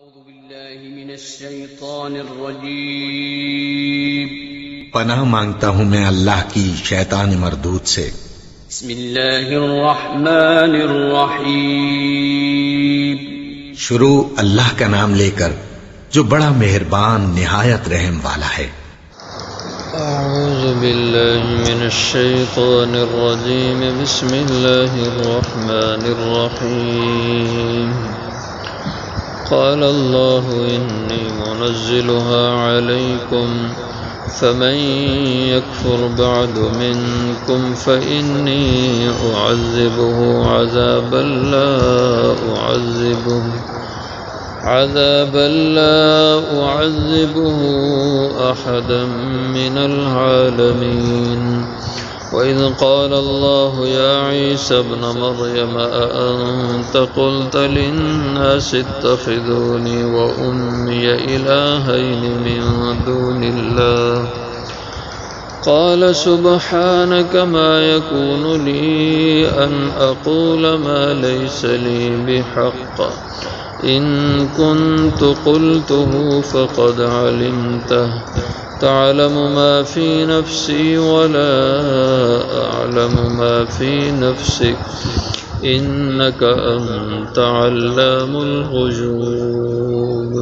أعوذ بالله من الشيطان الرجيم پناہ مانگتا ہوں میں اللہ کی شیطان مردود سے۔ بسم الله الرحمن الرحيم شروع اللہ کا نام لے کر جو بڑا مہربان نہایت رحم والا ہے۔ أعوذ بالله من الشيطان الرجيم بسم الله الرحمن الرحيم قال الله إني منزلها عليكم فمن يكفر بعد منكم فإني أعذبه عذابا لا أعذبه أحدا من العالمين وإذ قال الله يا عيسى ابن مريم أأنت قلت للناس اتخذوني وأمي إلهين من دون الله قال سبحانك ما يكون لي أن أقول ما ليس لي بحق إن كنت قلته فقد علمته تعلم ما في نفسي ولا أعلم ما في نفسك إنك أنت علام الغيوب۔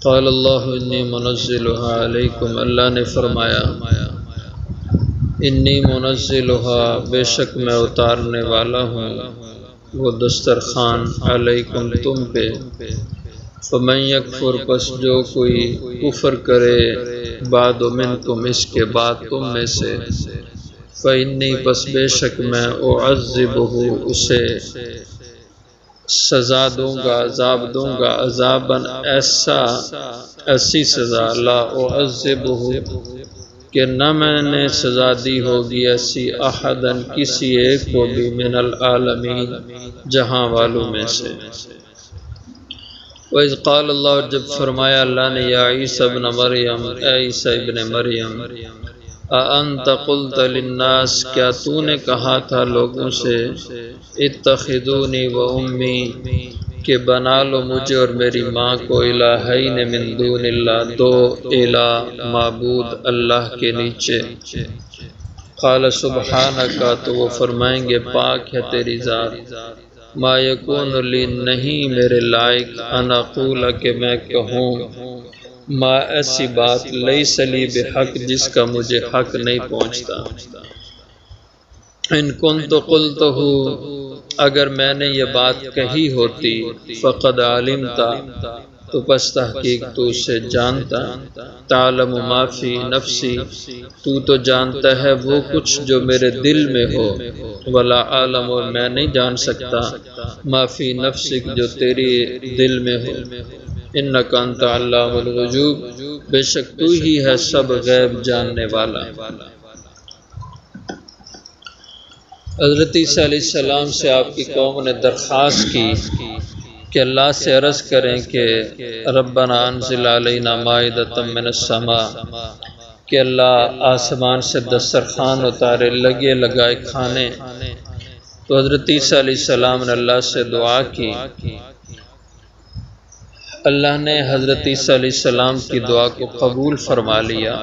قال اللہ انی منزلها علیکم، اللہ نے فرمایا انی منزلها، بے شک میں اتارنے والا ہوں وہ دسترخوان علیکم تم پہ، فمن یکفر، پس جو کوئی کفر کرے بعد منکم، اس کے بعد تم میں سے، فانی، پس بے شک میں اعذبہ، اسے سزا دوں گا، عذاب دوں گا، عذاباً ایسی سزا، لا اعذبہ کہ نہ میں نے سزا دی ہوگی ایسی، احدن کسی ایک کو بھی، من العالمین جہاں والوں میں سے۔ وَإِذْ قَالَ اللہ، جب فرمایا اللہ نے، یا عیسیٰ ابن مریم، اے عیسیٰ ابن مریم، اَأَنْتَ قُلْتَ لِلنَّاسِ، کیا تو نے کہا تھا لوگوں سے، اتخذونی و امی، کہ بنا لو مجھے اور میری ماں کو، الہین من دون اللہ، دو الہ معبود اللہ کے نیچے۔ قال سبحانک، تو وہ فرمائیں گے پاک ہے تیری ذات، ما یکون لی، نہیں میرے لائق، ان اقول، کہ میں کہوں، ما ایسی بات، لیس لی بحق، جس کا مجھے حق نہیں پہنچتا، ان کنت قلتہ، اگر میں نے یہ بات کہی ہوتی، فقد علمتا، تو پس تحقیق تو اسے جانتا، تعلم ما فی نفسی، تو جانتا ہے وہ کچھ جو میرے دل میں ہو، ولا عالم، اور میں نہیں جان سکتا، ما فی نفسک، جو تیری دل میں ہو، انک انت علام الغیوب، بے شک تو ہی ہے سب غیب جاننے والا۔ حضرت عیسیٰ علیہ السلام سے آپ کی قوم نے درخواست کی کہ اللہ سے عرض کریں کہ ربنا انزل علینا مائدۃ من السماء، کہ اللہ آسمان سے دسترخوان اتارے، لگے لگائے کھانے۔ تو حضرت عیسیٰ علیہ السلام نے اللہ سے دعا کی، اللہ نے حضرت عیسیٰ علیہ السلام کی دعا کو قبول فرما لیا۔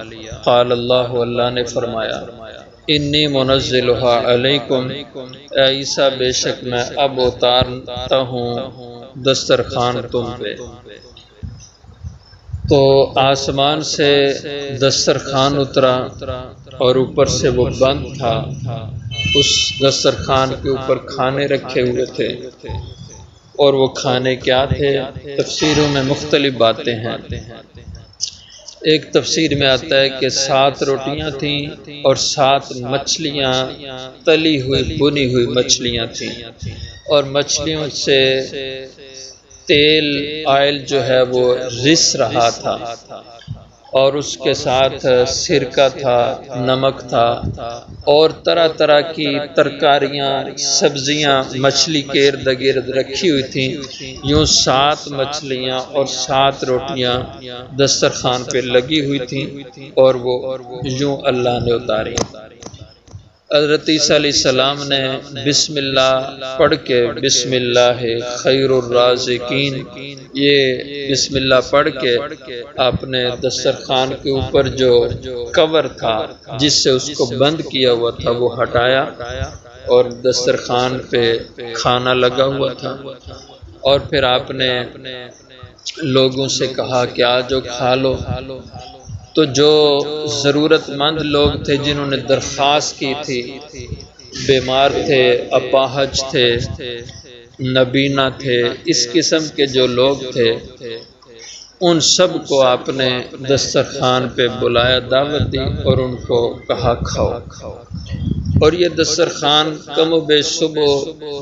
قال اللہ، اللہ نے فرمایا، انی منزلها علیکم، اے عیسیٰ بے شک میں اب اتارتا ہوں دسترخوان تم پہ۔ تو آسمان سے دسترخوان اترا اور اوپر سے وہ بند تھا، اس دسترخوان کے اوپر کھانے رکھے ہوئے تھے، اور وہ کھانے کیا تھے؟ تفسیروں میں مختلف باتیں ہیں۔ ایک تفسیر میں آتا ہے کہ 7 روٹیاں تھیں اور 7 مچھلیاں، تلی ہوئی بنی ہوئی مچھلیاں تھیں، اور مچھلیوں سے تیل، آئل جو ہے وہ رس رہا تھا، اور اس کے ساتھ سرکہ تھا، نمک تھا، اور طرح طرح کی ترکاریاں، سبزیاں مچھلی کے ارد گرد رکھی ہوئی تھیں۔ یوں 7 مچھلیاں اور 7 روٹیاں دسترخوان پہ لگی ہوئی تھیں، اور وہ یوں اللہ نے اتاری۔ حضرت عیسیٰ علیہ السلام نے بسم اللہ پڑھ کے بسم اللہ خیر الرازقین، یہ بسم اللہ پڑھ کے آپ نے دسترخوان کے اوپر جو کور تھا جس سے اس کو بند کیا ہوا تھا وہ ہٹایا، اور دسترخوان پہ کھانا لگا ہوا تھا، اور پھر آپ نے لوگوں سے کہا کہ آجو کھا لو۔ تو جو ضرورت مند لوگ تھے جنہوں نے درخواست کی تھی، بیمار تھے، اپاہج تھے، نابینا تھے، اس قسم کے جو لوگ تھے، ان سب کو آپ نے دسترخوان پہ بلایا، دعوت دی اور ان کو کہا کھاؤ۔ اور یہ دسترخوان کم و بیش صبح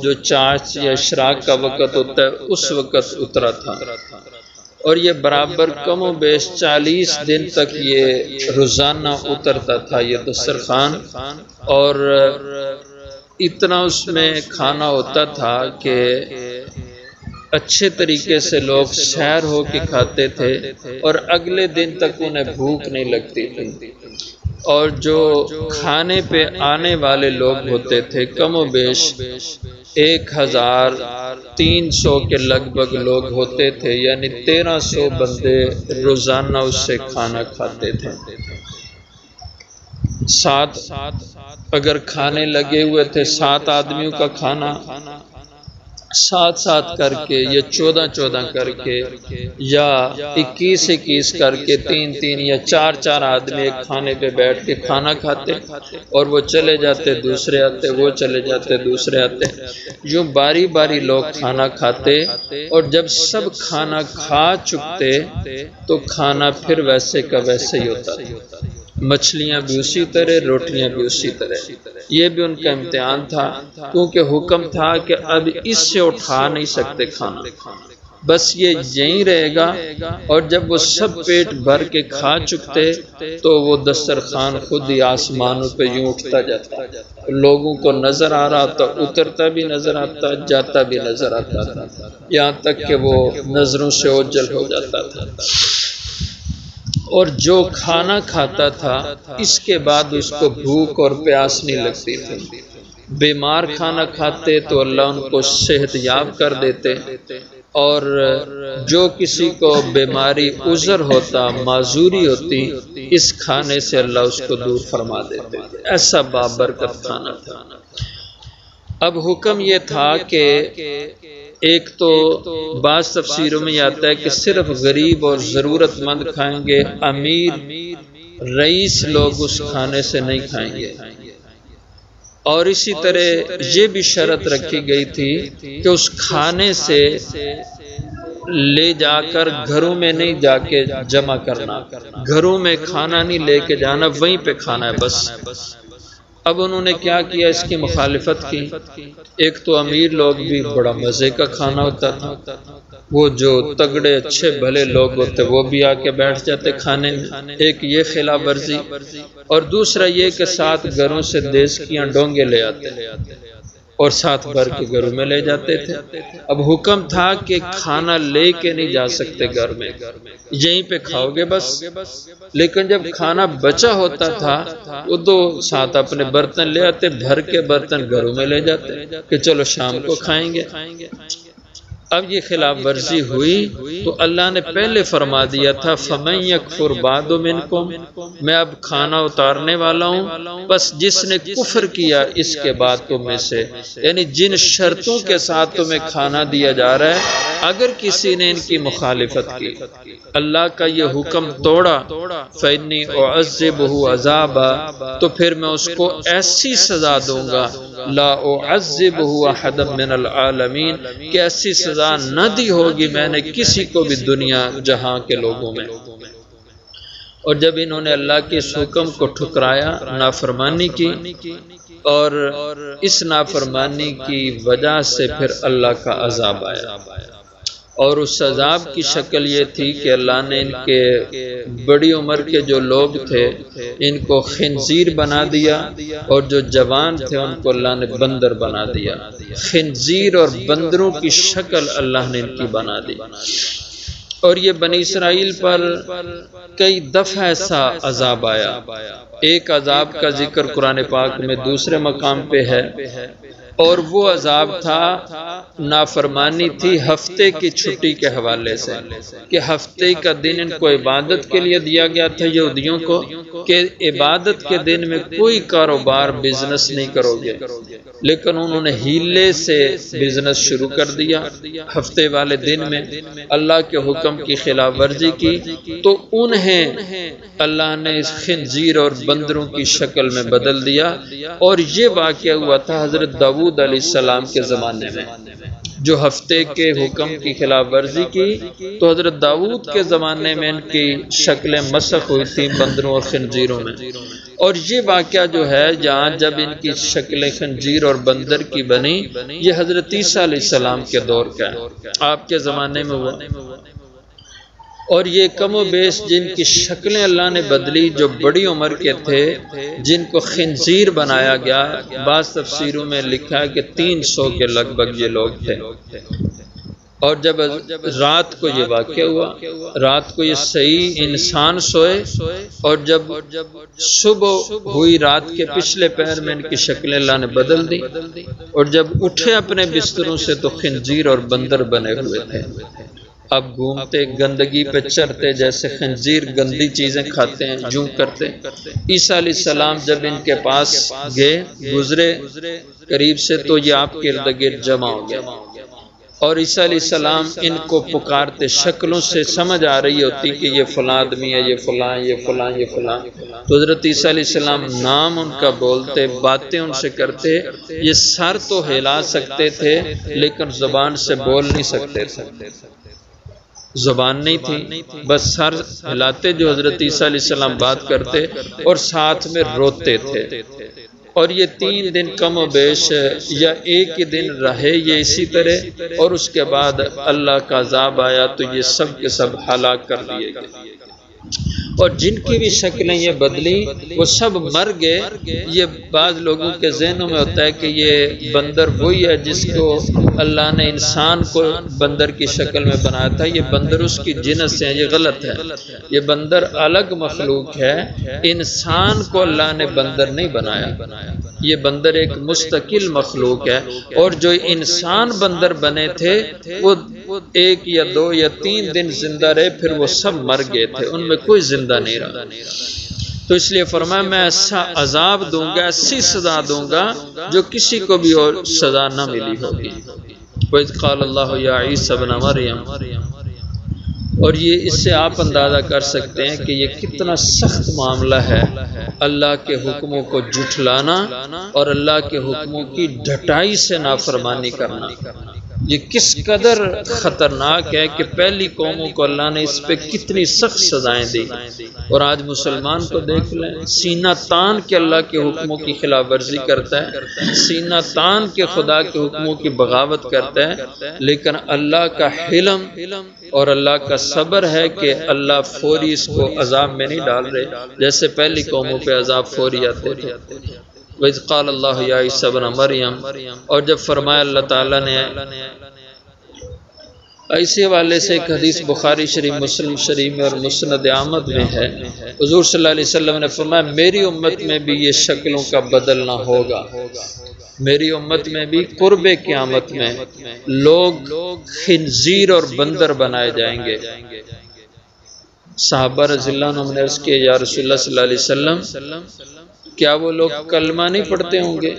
جو چاش یا اشراق کا وقت ہوتا ہے اس وقت اترا تھا، اور یہ برابر کم و بیش 40 دن تک یہ روزانہ اترتا تھا یہ دسترخوان، اور اتنا اس میں کھانا ہوتا تھا کہ اچھے طریقے سے لوگ سیر ہو کے کھاتے تھے، اور اگلے دن تک انہیں بھوک نہیں لگتی تھی۔ اور جو کھانے پہ آنے والے لوگ ہوتے تھے کم و بیش 1300 کے لگ بھگ لوگ ہوتے تھے، یعنی 1300 بندے روزانہ اس سے کھانا کھاتے تھے۔ 7 اگر کھانے لگے ہوئے تھے 7 آدمیوں کا کھانا 7 کر کے یا 14 کر کے یا 21 کر کے 3 یا 4 آدمی ایک کھانے پہ بیٹھ کے کھانا کھاتے، اور وہ چلے جاتے دوسرے آتے، وہ چلے جاتے دوسرے آتے، یوں باری باری لوگ کھانا کھاتے، اور جب سب کھانا کھا چکتے تو کھانا پھر ویسے کا ویسے ہی ہوتا تھا، مچھلیاں بھی اسی طرح، روٹیاں بھی اسی طرح۔ یہ بھی ان کا امتحان تھا، کیونکہ حکم تھا کہ اب اس سے اٹھا نہیں سکتے کھانا، بس یہ یہیں رہے گا۔ اور جب وہ سب پیٹ بھر کے کھا چکتے تو وہ دسترخوان خود ہی آسمانوں پہ یوں اٹھتا جاتا، لوگوں کو نظر آ رہا تھا، اترتا بھی نظر آتا، جاتا بھی نظر آتا تھا، یہاں تک کہ وہ نظروں سے اوجھل ہو جاتا تھا۔ اور جو کھانا کھاتا تھا اس کے بعد اس کو بھوک اور پیاس نہیں لگتی تھی۔ بیمار کھانا کھاتے تو اللہ ان کو صحت یاب کر دیتے، اور جو کسی کو بیماری عذر ہوتا، معذوری ہوتی، اس کھانے سے اللہ اس کو دور فرما دیتے، ایسا بابرکت کھانا تھا۔ اب حکم یہ تھا کہ ایک تو بعض تفسیروں میں یہ آتا ہے کہ صرف غریب اور ضرورت مند کھائیں گے، امیر رئیس لوگ اس کھانے سے نہیں کھائیں گے، اور اسی طرح یہ بھی شرط رکھی گئی تھی کہ اس کھانے سے لے جا کر گھروں میں نہیں جا کے جمع کرنا، گھروں میں کھانا نہیں لے کے جانا، وہیں پہ کھانا ہے بس۔ اب انہوں نے کیا کیا، اس کی مخالفت کی۔ ایک تو امیر لوگ بھی بڑا مزے کا کھانا ہوتا تھا، وہ جو تگڑے اچھے بھلے لوگ ہوتے وہ بھی آ کے بیٹھ جاتے کھانے میں، ایک یہ خلاف ورزی، اور دوسرا یہ کہ 7 گھروں سے دیسکیاں ڈونگے لے آتے اور 7 بھر کے گھروں میں لے جاتے تھے۔ اب حکم تھا کہ کھانا لے کے نہیں جا سکتے گھر میں، یہیں پہ کھاؤ گے بس۔ لیکن جب کھانا بچا ہوتا تھا وہ تو 7 اپنے برتن لے آتے، بھر کے برتن گھروں میں لے جاتے کہ چلو شام کو کھائیں گے۔ اب یہ خلاف ورزی ہوئی تو اللہ نے پہلے فرما دیا تھا فَمَن يَكْفُرْ بَعْدُ مِنْكُمْ، میں اب کھانا اتارنے والا ہوں، بس جس نے کفر کیا اس کے بعد تم میں سے، یعنی جن شرطوں کے ساتھ تمہیں کھانا دیا جا رہا ہے، اگر کسی نے ان کی مخالفت کی، اللہ کا یہ حکم توڑا، فَإِنِّي أُعَذِّبُهُ عَذَابًا، تو پھر میں اس کو ایسی سزا دوں گا، لَا أُعَذِّبُهُ أَحَدًا مِنَ الْعَالَمِينَ، کہ ایسی سزا نہ دی ہوگی میں نے کسی کو بھی دنیا جہاں کے لوگوں میں۔ اور جب انہوں نے اللہ کے اس حکم کو ٹھکرایا، نافرمانی کی، اور اس نافرمانی کی وجہ سے پھر اللہ کا عذاب آیا، اور اس عذاب کی شکل یہ تھی کہ اللہ نے ان کے بڑی عمر کے جو لوگ تھے ان کو خنزیر بنا دیا، اور جو جوان تھے ان کو اللہ نے بندر بنا دیا۔ خنزیر اور بندروں کی شکل اللہ نے ان کی بنا دی۔ اور یہ بنی اسرائیل پر کئی دفعہ ایسا عذاب آیا۔ ایک عذاب کا ذکر قرآن پاک میں دوسرے مقام پہ ہے، اور وہ عذاب تھا، نافرمانی تھی ہفتے کی چھٹی کے حوالے سے، کہ ہفتے کا دن ان کو عبادت کے لیے دیا گیا تھا یہودیوں کو، کہ عبادت کے دن میں کوئی کاروبار بزنس نہیں کرو گے، لیکن انہوں نے ہیلے سے بزنس شروع کر دیا۔ ہفتے والے دن میں اللہ کے حکم کی خلاف ورزی کی تو انہیں اللہ نے اس خنزیر اور بندروں کی شکل میں بدل دیا۔ اور یہ واقعہ ہوا تھا حضرت داؤد علیہ السلام کے زمانے میں، جو ہفتے کے حکم کی خلاف ورزی کی تو حضرت داؤد کے زمانے میں ان کی شکلیں مسخ ہوئی تھیں بندروں اور خنزیروں میں۔ اور یہ واقعہ جو ہے جہاں جب ان کی شکلیں خنزیر اور بندر کی بنی، یہ حضرت عیسیٰ علیہ السلام کے دور کا ہے، آپ کے زمانے میں ہوا۔ اور یہ کم و بیش جن کی شکلیں اللہ نے بدلی، جو بڑی عمر کے تھے، جن کو خنزیر بنایا گیا، بعض تفسیروں میں لکھا ہے کہ 300 کے لگ بھگ یہ لوگ تھے۔ اور جب رات کو یہ واقعہ ہوا، رات کو یہ صحیح انسان سوئے، اور جب صبح ہوئی رات کے پچھلے پہر میں ان کی شکلیں اللہ نے بدل دی، اور جب اٹھے اپنے بستروں سے تو خنزیر اور بندر بنے ہوئے تھے۔ اب گھومتے، گندگی پہ چرتے، جیسے خنزیر گندی چیزیں کھاتے ہیں جوں کرتے۔ عیسیٰ علیہ السلام جب ان کے پاس گئے، گزرے قریب سے، تو یہ آپ کے ارد گرد جمع ہو گئے، اور عیسیٰ علیہ السلام ان کو پکارتے، شکلوں سے سمجھ آ رہی ہوتی کہ یہ فلاں آدمی ہے، یہ فلاں، یہ فلاں، یہ فلاں۔ تو حضرت عیسیٰ علیہ السلام نام ان کا بولتے، باتیں ان سے کرتے۔ یہ سر تو ہلا سکتے تھے لیکن زبان سے بول نہیں سکتے تھے، زبان نہیں تھی، بس سر ہلاتے جو حضرت عیسیٰ علیہ السلام بات کرتے، اور ساتھ میں روتے تھے۔ اور یہ 3 دن کم و بیش یا ایک ہی دن رہے یہ اسی طرح، اور اس کے بعد اللہ کا عذاب آیا تو یہ سب کے سب ہلاک کر دیے گئے۔ اور جن کی بھی شکلیں یہ بدلی وہ سب مر گئے۔ یہ بعض لوگوں کے ذہنوں میں ہوتا ہے کہ یہ بندر وہی ہے جس کو اللہ نے انسان کو بندر کی شکل میں بنایا تھا، یہ بندر اس کی جنس سے ہے، یہ غلط ہے۔ یہ بندر الگ مخلوق ہے، انسان کو اللہ نے بندر نہیں بنایا، یہ بندر ایک مستقل مخلوق ہے۔ اور جو انسان بندر بنے تھے وہ 1 یا 2 یا 3 دن زندہ رہے، پھر وہ سب مر گئے تھے، ان میں کوئی زندہ نہیں رہا۔ تو اس لیے فرمایا میں ایسا عذاب دوں گا، ایسی سزا دوں گا جو کسی کو بھی اور سزا نہ ملی ہوگی۔ وَإِذْ قَالَ اللَّهُ يَا عِيسَى ابْنَ مَرْيَمَ۔ اور یہ اس سے آپ اندازہ کر سکتے ہیں کہ یہ کتنا سخت معاملہ ہے، اللہ کے حکموں کو جھٹلانا اور اللہ کے حکموں کی ڈھٹائی سے نافرمانی کرنا۔ یہ کس قدر خطرناک ہے کہ پہلی قوموں کو اللہ نے اس پہ کتنی سخت سزائیں دی، اور آج مسلمان کو دیکھ لیں، سینہ تان کے اللہ کے حکموں کی خلاف ورزی کرتا ہے، سینہ تان کے خدا کے حکموں کی بغاوت کرتا ہے، لیکن اللہ کا حلم اور اللہ کا صبر ہے کہ اللہ فوری اس کو عذاب میں نہیں ڈال رہے، جیسے پہلی قوموں پہ عذاب فوری آتے تھے۔ وَإِذْ قَالَ اللَّهُ يَا عِيسَى ابْنَ مَرْيَمَ۔ اور جب فرمایا اللہ تعالیٰ نے، اسی حوالے سے ایک حدیث بخاری شریف، مسلم شریف میں اور مسند احمد میں ہے، حضور صلی اللہ علیہ وسلم نے فرمایا میری امت میں بھی یہ شکلوں کا بدلنا ہوگا، میری امت میں بھی قرب قیامت میں لوگ خنزیر اور بندر بنائے جائیں گے۔ صحابہ رضی اللہ عنہم نے عرض کیا یا رسول اللہ صلی اللہ علیہ وسلم، کیا وہ لوگ کلمہ نہیں پڑھتے ہوں گے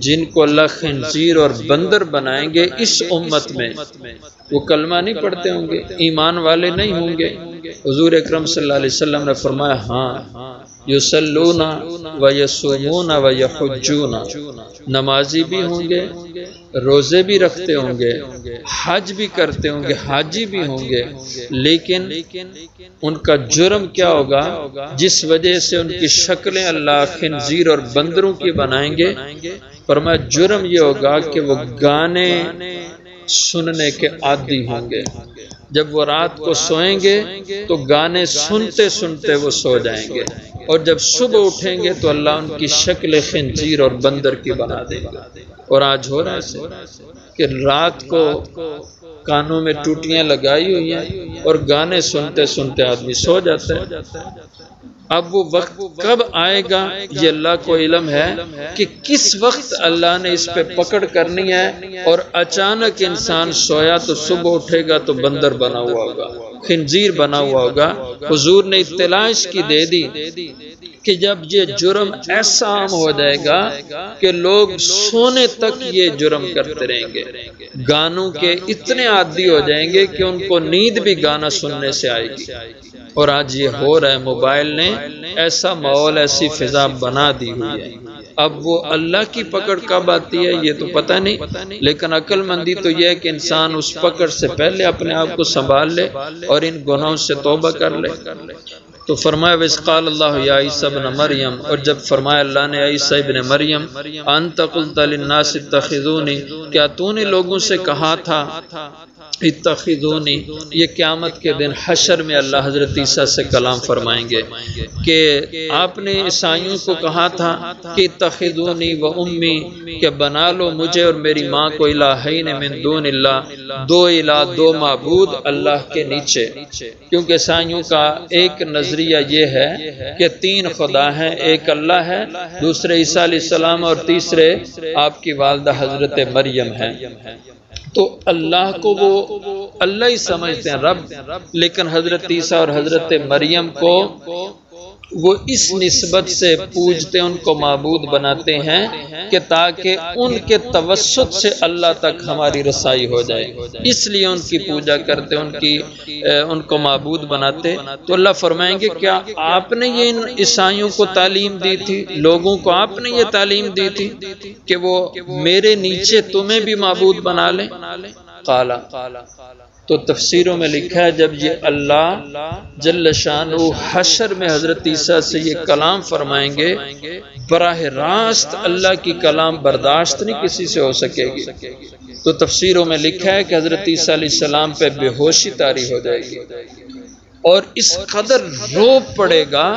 جن کو اللہ خنزیر اور بندر بنائیں گے اس امت میں؟ وہ کلمہ نہیں پڑھتے ہوں گے، ایمان والے نہیں ہوں گے؟ حضور اکرم صلی اللہ علیہ وسلم نے فرمایا ہاں، یصلون و یصومون و یحجون، نمازی بھی ہوں گے، روزے بھی رکھتے ہوں گے، حج بھی کرتے ہوں گے، حاجی بھی ہوں گے، لیکن ان کا جرم کیا ہوگا؟ جس وجہ سے ان کی شکلیں اللہ خنزیر اور بندروں کی بنائیں گے، فرمایا جرم یہ ہوگا کہ وہ گانے سننے کے عادی ہوں گے، جب وہ رات کو سوئیں گے تو گانے سنتے سنتے وہ سو جائیں گے، اور جب صبح اٹھیں گے تو اللہ ان کی شکل خنزیر اور بندر کی بنا دے گا۔ اور آج ہو رہا ہے کہ رات کو کانوں میں ٹوٹیاں لگائی ہوئی ہیں، اور گانے سنتے سنتے آدمی سو جاتا ہے۔ اب وہ وقت کب آئے گا یہ اللہ کو علم ہے کہ کس وقت اللہ نے اس پہ پکڑ کرنی ہے، اور اچانک انسان سویا تو صبح اٹھے گا تو بندر بنا ہوا ہوگا، خنزیر بنا ہوا ہوگا۔ حضور نے اطلاع اس کی دے دی کہ جب یہ جرم ایسا عام ہو جائے گا کہ لوگ سونے تک یہ جرم کرتے رہیں گے، گانوں کے اتنے عادی ہو جائیں گے کہ ان کو نیند بھی گانا سننے سے آئے گی۔ اور آج یہ ہو رہا ہے، موبائل نے ایسا ماحول، ایسی فضا بنا دی ہوئی ہے۔ اب وہ اللہ کی پکڑ کب آتی ہے یہ تو پتہ نہیں، لیکن عقل مندی تو یہ ہے کہ انسان اس پکڑ سے پہلے اپنے آپ کو سنبھال لے اور ان گناہوں سے توبہ کر لے۔ تو فرمایا وَإِذْ قَالَ اللَّهُ يَا عِيسَى ابْنَ مَرْيَمَ، اور جب فرمایا اللہ نے عیسیٰ ابن مریم، أَنْتَ قُلْتَ لِلنَّاسِ اتَّخِذُونِي، کیا تو نے لوگوں سے کہا تھا اتخذونی؟ یہ قیامت کے دن حشر میں اللہ حضرت عیسیٰ سے کلام فرمائیں گے کہ آپ نے عیسائیوں کو کہا تھا کہ اتخذونی و امی، کہ بنا لو مجھے اور میری ماں کو الہین من دون اللہ، دو الہ، دو معبود اللہ کے نیچے، کیونکہ عیسائیوں کا ایک نظریہ یہ ہے کہ تین خدا ہیں، ایک اللہ ہے، دوسرے عیسیٰ علیہ السلام اور تیسرے آپ کی والدہ حضرت مریم ہے۔ تو اللہ کو وہ اللہ ہی سمجھتے ہیں رب، لیکن حضرت عیسیٰ اور حضرت مریم کو وہ اس نسبت سے پوجتے، ان کو معبود بناتے ہیں کہ تاکہ ان کے توسط سے اللہ تک ہماری رسائی ہو جائے، اس لیے ان کی پوجا کرتے، ان کو معبود بناتے۔ تو اللہ فرمائیں گے کیا آپ نے یہ ان عیسائیوں کو تعلیم دی تھی، لوگوں کو آپ نے یہ تعلیم دی تھی کہ وہ میرے نیچے تمہیں بھی معبود بنا لیں؟ قالا، تو تفسیروں میں لکھا ہے جب یہ اللہ جل شانہ حشر میں حضرت عیسیٰ سے یہ کلام فرمائیں گے، براہ راست اللہ کی کلام برداشت نہیں کسی سے ہو سکے گی۔ تو تفسیروں میں لکھا ہے کہ حضرت عیسیٰ علیہ السلام پہ بے ہوشی طاری ہو جائے گی، اور اس قدر روب پڑے گا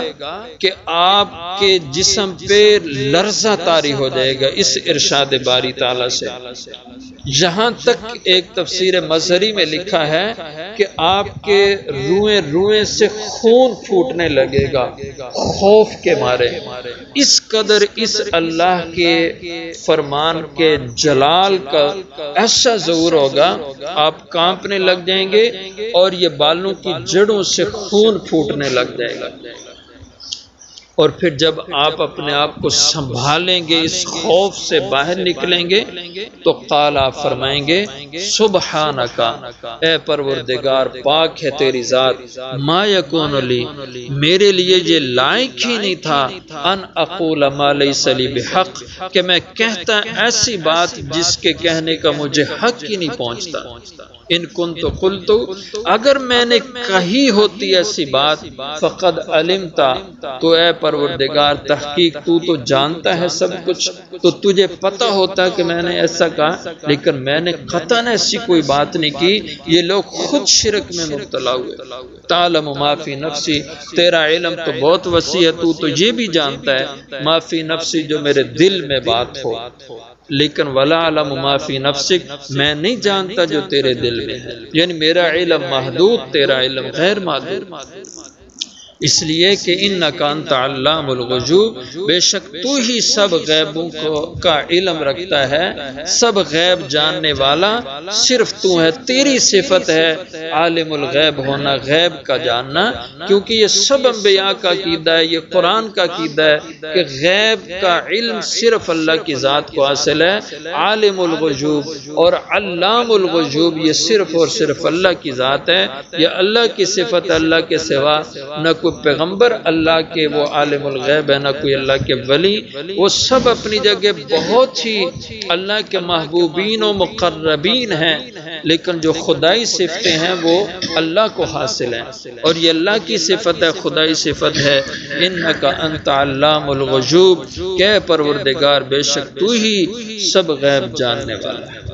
کہ آپ کے جسم پہ لرزہ طاری ہو جائے گا اس ارشاد باری تعالیٰ سے۔ یہاں تک ایک تفسیر مظہری میں لکھا ہے کہ آپ کے روئیں روئیں سے خون پھوٹنے لگے گا خوف کے مارے، اس قدر اس اللہ کے فرمان کے جلال کا ایسا ظہور ہوگا، آپ کانپنے لگ جائیں گے اور یہ بالوں کی جڑوں سے خون پھوٹنے لگ جائے گا۔ اور پھر جب آپ اپنے آپ کو سنبھالیں گے، اس خوف سے باہر نکلیں گے، تو قال آپ فرمائیں گے سبحانک، اے پروردگار پاک ہے تیری ذات، ما یکون لی، میرے لیے یہ لائق ہی نہیں تھا، ان اقول ما لیس لی بحق، کہ میں کہتا ایسی بات جس کے کہنے کا مجھے حق ہی نہیں پہنچتا۔ ان کنت قلت، اگر میں نے کہی ہوتی ایسی بات، فقد علمتا، تو اے پروردگار تحقیق تو جانتا ہے سب کچھ، تو تجھے پتہ ہوتا کہ میں نے ایسا کہا، لیکن میں نے قطعاً ایسی کوئی بات نہیں کی، یہ لوگ خود شرک میں مبتلا ہوئے۔ تعلم ما فی نفسی، تیرا علم تو بہت وسیع ہے، تو یہ بھی جانتا ہے ما فی نفسی، جو میرے دل میں بات ہو، لیکن ولا علم ما فی نفسک، میں نہیں جانتا جو تیرے دل میں ہے، یعنی میرا علم محدود، تیرا علم غیر محدود، اس لیے کہ انک انت علام الغیوب، بے شک تو ہی سب غیبوں کا علم رکھتا ہے، سب غیب جاننے والا صرف تو ہے، تیری صفت ہے عالم الغیب ہونا، غیب کا جاننا، کیونکہ یہ سب انبیاء کا عقیدہ ہے، یہ قرآن کا عقیدہ ہے کہ غیب کا علم صرف اللہ کی ذات کو حاصل ہے۔ عالم الغیوب اور علام الغیوب یہ صرف اور صرف اللہ کی ذات ہے، یہ اللہ کی صفت، اللہ کے سوا نہ کوئی پیغمبر اللہ کے وہ عالم الغیب ہے، نہ کوئی اللہ کے ولی، وہ سب اپنی جگہ بہت ہی اللہ کے محبوبین و مقربین ہیں، لیکن جو خدائی صفتیں ہیں وہ اللہ کو حاصل ہیں، اور یہ اللہ کی صفت ہے، خدائی صفت ہے، انک انت علام الغیوب، کہ پروردگار بے شک تو ہی سب غیب جاننے والا ہے۔